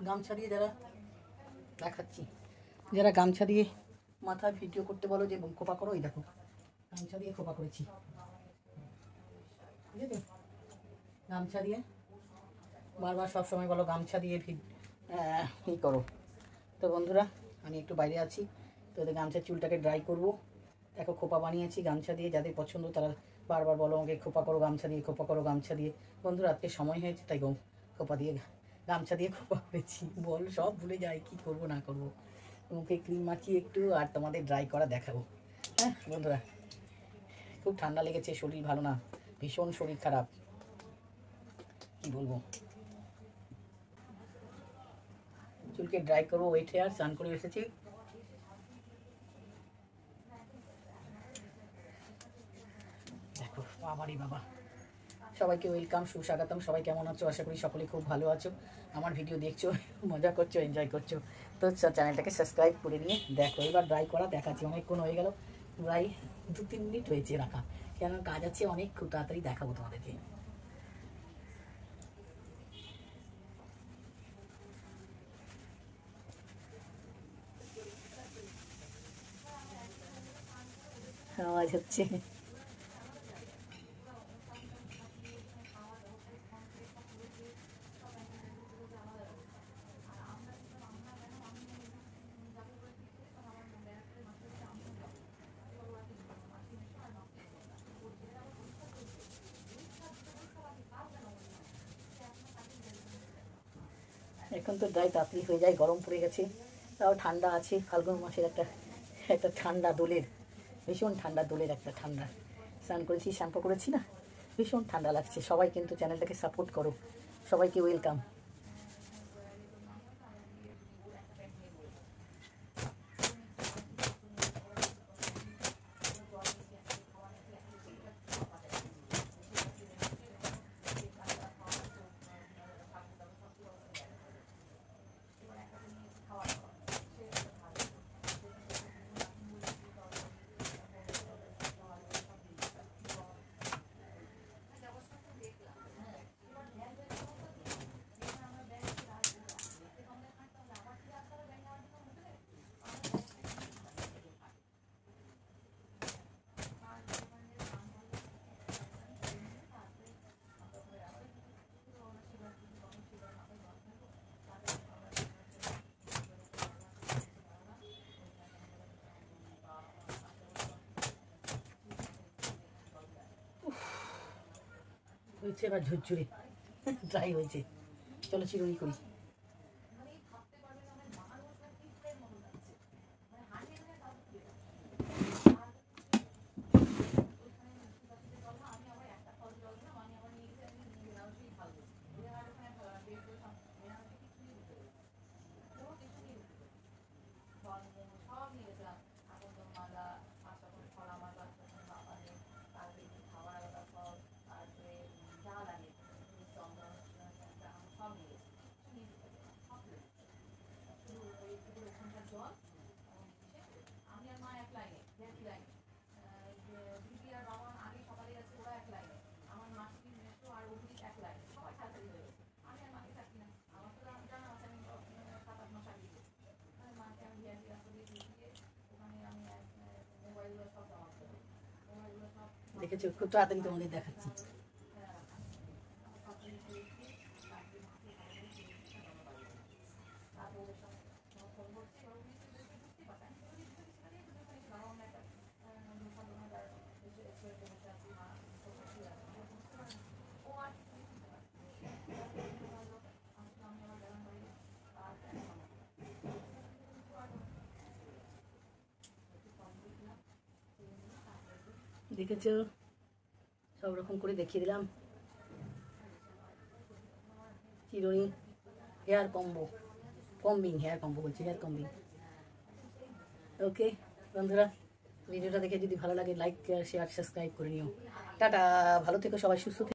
গামছা দিয়ে যারা দেখাচ্ছি, যারা গামছা দিয়ে মাথায় ভিডিও করতে বলো যে খোপা করো, এই দেখো গামছা দিয়ে খোপা করেছি, ঠিক আছে? গামছা দিয়ে বারবার সব সময় বলো গামছা দিয়ে ই করো। তো বন্ধুরা আমি একটু বাইরে আছি, তো ওদের গামছার চুলটাকে ড্রাই করব। দেখো খোপা বানিয়েছি গামছা দিয়ে, যাদের পছন্দ তারা বারবার বলো আমাকে খোপা করো গামছা দিয়ে, খোপা করো গামছা দিয়ে। বন্ধুরা আজকে সময় হয়েছে তাই খোপা দিয়ে গামছা দিয়ে খোপা করেছি। বল সব ভুলে যাই, কি করব না করব। মুখে ক্রিম মাখিয়ে একটু আর তোমাদের ড্রাই করা দেখাবো। হ্যাঁ বন্ধুরা, খুব ঠান্ডা লেগেছে, শরীর ভালো না, ভীষণ শরীর খারাপ, কি বলবো। চুলকে ড্রাই করবো, ওয়েট হেয়ার, স্নান করে এসেছি। দেখো বাবারে বাবা, সবাইকে ওয়েলকাম, সুস্বাগতম। সবাই কেমন আছো? আশা করি সকলে খুব ভালো আছো। আমার ভিডিও দেখছো, মজা করছো, এনজয় করছো। তো চ্যানেলটাকে সাবস্ক্রাইব করে নিয়ে দেখো। এবার ড্রাই করা দেখাচ্ছি, অনেকক্ষণ হয়ে গেল, প্রায় 2-3 মিনিট হয়েছে রাখা, কেন কাজ আছে অনেক, খুব তাড়াতাড়ি দেখাবো তোমাদেরকে। আওয়াজ হচ্ছে, এখন তো ড্রাই তাড়াতাড়ি হয়ে যায়, গরম পড়ে গেছে, তাও ঠান্ডা আছে। ফাল্গুন মাসের একটা একটা ঠান্ডা দোলের, ভীষণ ঠান্ডা দোলের একটা ঠান্ডা। স্নান করেছি, শ্যাম্পু করেছি না, ভীষণ ঠান্ডা লাগছে। সবাই কিন্তু চ্যানেলটাকে সাপোর্ট করো, সবাইকে ওয়েলকাম। হয়েছে এবার ঝুরঝুরে ড্রাই হয়েছে, চলো চিরুনি করি। দেখেছো, খুব তাড়াতাড়ি তোমাদের দেখাচ্ছি। দেখেছো, সব রকম করে দেখিয়ে দিলাম। চিরুনি, হেয়ার কম্বিং, হেয়ার কম্বো বলছি, হেয়ার কম্বিং। ওকে বন্ধুরা, ভিডিওটা দেখে যদি ভালো লাগে লাইক শেয়ার সাবস্ক্রাইব করে নিও। টাটা, ভালো থেকো সবাই, সুস্থ থেকো।